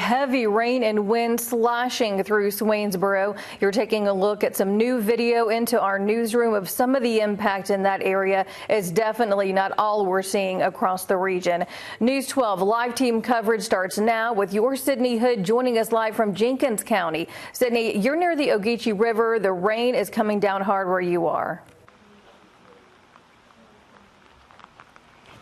heavy rain and wind slashing through Swainsboro. You're taking a look at some new video into our newsroom of some of the impact in that area. It's definitely not all we're seeing across the region. News 12 live team coverage starts now with your Sydney Hood joining us live from Jenkins County. Sydney, you're near the Ogeechee River. The rain is coming down hard where you are.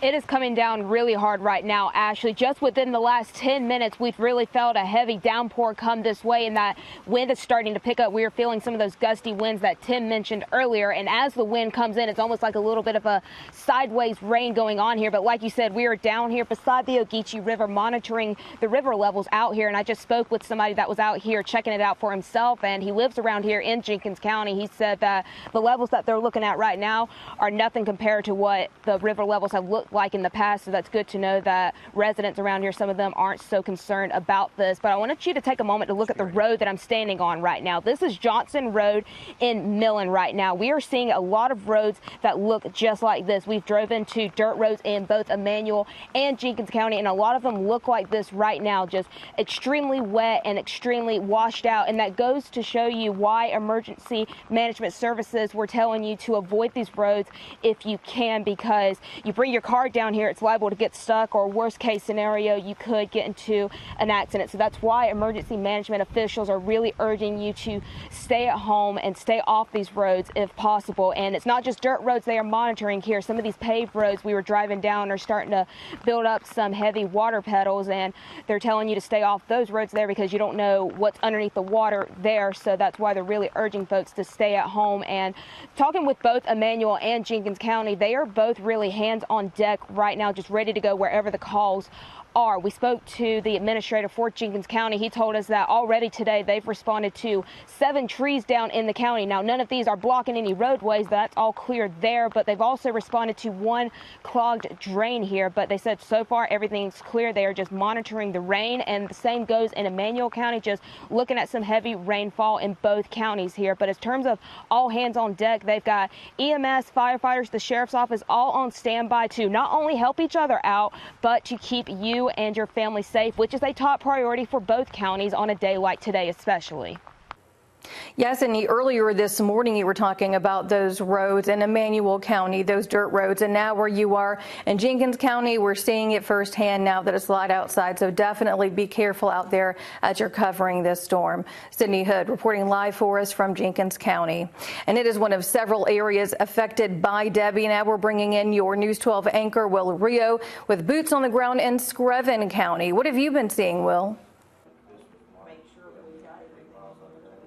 It is coming down really hard right now, Ashley. Just within the last 10 minutes, we've really felt a heavy downpour come this way, and that wind is starting to pick up. We are feeling some of those gusty winds that Tim mentioned earlier, and as the wind comes in, it's almost like a little bit of a sideways rain going on here. But like you said, we are down here beside the Ogeechee River monitoring the river levels out here, and I just spoke with somebody that was out here checking it out for himself, and he lives around here in Jenkins County. He said that the levels that they're looking at right now are nothing compared to what the river levels have looked like in the past, so that's good to know that residents around here, some of them aren't so concerned about this. But I wanted you to take a moment to look at the road that I'm standing on right now. This is Johnson Road in Millen right now. We are seeing a lot of roads that look just like this. We've driven to dirt roads in both Emmanuel and Jenkins County, and a lot of them look like this right now, just extremely wet and extremely washed out. And that goes to show you why emergency management services were telling you to avoid these roads if you can, because you bring your car down here, it's liable to get stuck, or worst case scenario, you could get into an accident. So that's why emergency management officials are really urging you to stay at home and stay off these roads if possible. And it's not just dirt roads they are monitoring here. Some of these paved roads we were driving down are starting to build up some heavy water puddles, and they're telling you to stay off those roads there because you don't know what's underneath the water there. So that's why they're really urging folks to stay at home. And talking with both Emmanuel and Jenkins County, they are both really hands on deck right now, just ready to go wherever the calls are. We spoke to the administrator for Jenkins County. He told us that already today they've responded to 7 trees down in the county. Now, none of these are blocking any roadways. That's all cleared there, but they've also responded to 1 clogged drain here. But they said so far everything's clear. They are just monitoring the rain, and the same goes in Emmanuel County, just looking at some heavy rainfall in both counties here. But in terms of all hands on deck, they've got EMS, firefighters, the sheriff's office all on standby to not only help each other out, but to keep you and your family safe, which is a top priority for both counties on a day like today especially. Yes, and earlier this morning you were talking about those roads in Emmanuel County, those dirt roads, and now where you are in Jenkins County, we're seeing it firsthand now that it's light outside, so definitely be careful out there as you're covering this storm. Sydney Hood reporting live for us from Jenkins County. And it is one of several areas affected by Debbie. Now we're bringing in your News 12 anchor, Will Rio, with boots on the ground in Screven County. What have you been seeing, Will?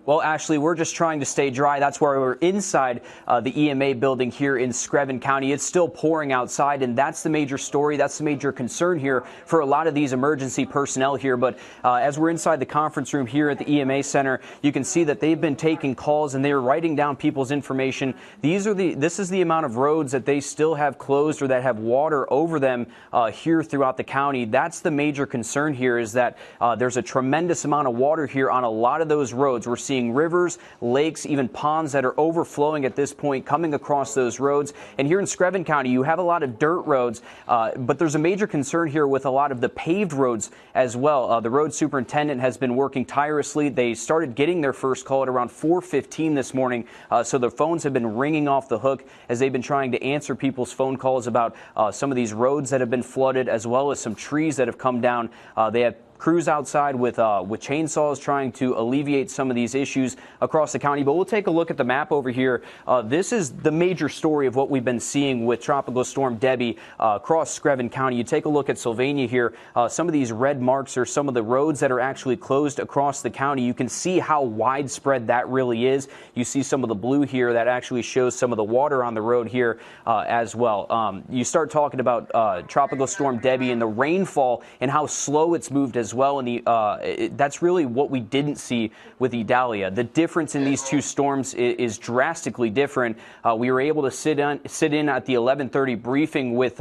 Well, Ashley, we're just trying to stay dry. That's why we're inside the EMA building here in Screven County. It's still pouring outside, and that's the major story. That's the major concern here for a lot of these emergency personnel here. But as we're inside the conference room here at the EMA Center, you can see that they've been taking calls and they're writing down people's information. This is the amount of roads that they still have closed or that have water over them here throughout the county. That's the major concern here, is that there's a tremendous amount of water here on a lot of those roads. We're seeing rivers, lakes, even ponds that are overflowing at this point coming across those roads. And here in Screven County, you have a lot of dirt roads, but there's a major concern here with a lot of the paved roads as well. The road superintendent has been working tirelessly. They started getting their first call at around 4:15 this morning, so the phones have been ringing off the hook as they've been trying to answer people's phone calls about some of these roads that have been flooded, as well as some trees that have come down. They have crews outside with chainsaws trying to alleviate some of these issues across the county. But we'll take a look at the map over here. This is the major story of what we've been seeing with Tropical Storm Debby across Screven County. You take a look at Sylvania here. Some of these red marks are some of the roads that are actually closed across the county. You can see how widespread that really is. You see some of the blue here that actually shows some of the water on the road here as well. You start talking about Tropical Storm Debby and the rainfall and how slow it's moved as well, and that's really what we didn't see with Idalia. The difference in these two storms is drastically different. We were able to sit in at the 11:30 briefing with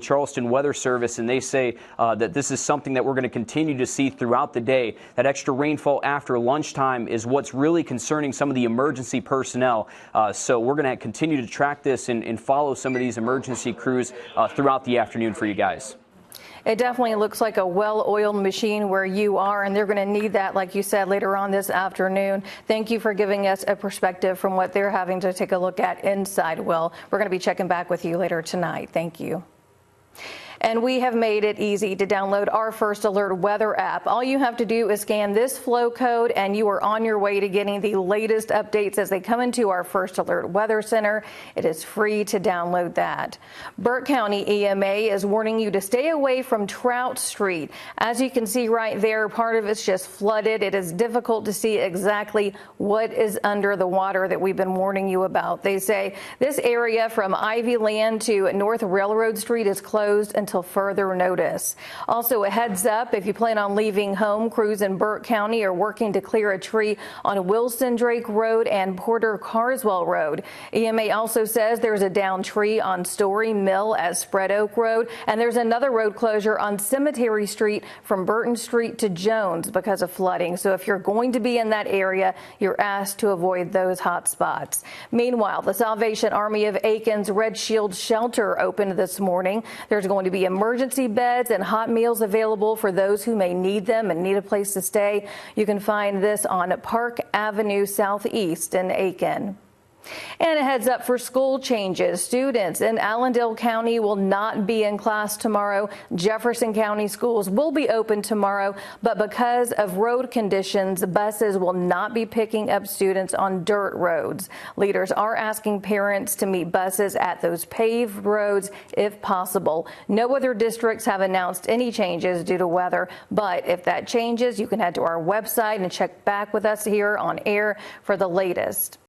Charleston Weather Service, and they say that this is something that we're going to continue to see throughout the day. That extra rainfall after lunchtime is what's really concerning some of the emergency personnel. So we're going to continue to track this and follow some of these emergency crews throughout the afternoon for you guys. It definitely looks like a well-oiled machine where you are, and they're going to need that, like you said, later on this afternoon. Thank you for giving us a perspective from what they're having to take a look at inside. Will, we're going to be checking back with you later tonight. Thank you. And we have made it easy to download our First Alert weather app. All you have to do is scan this flow code and you are on your way to getting the latest updates as they come into our First Alert Weather Center. It is free to download that. Burke County EMA is warning you to stay away from Trout Street. As you can see right there, part of it's just flooded. It is difficult to see exactly what is under the water that we've been warning you about. They say this area from Ivy Land to North Railroad Street is closed until further notice. Also, a heads up, if you plan on leaving home, crews in Burke County are working to clear a tree on Wilson Drake Road and Porter Carswell Road. EMA also says there's a downed tree on Story Mill at Spread Oak Road, and there's another road closure on Cemetery Street from Burton Street to Jones because of flooding. So if you're going to be in that area, you're asked to avoid those hot spots. Meanwhile, the Salvation Army of Aiken's Red Shield Shelter opened this morning. There's going to be emergency beds and hot meals available for those who may need them and need a place to stay. You can find this on Park Avenue Southeast in Aiken. And a heads up for school changes. Students in Allendale County will not be in class tomorrow. Jefferson County schools will be open tomorrow, but because of road conditions, buses will not be picking up students on dirt roads. Leaders are asking parents to meet buses at those paved roads if possible. No other districts have announced any changes due to weather, but if that changes, you can head to our website and check back with us here on air for the latest.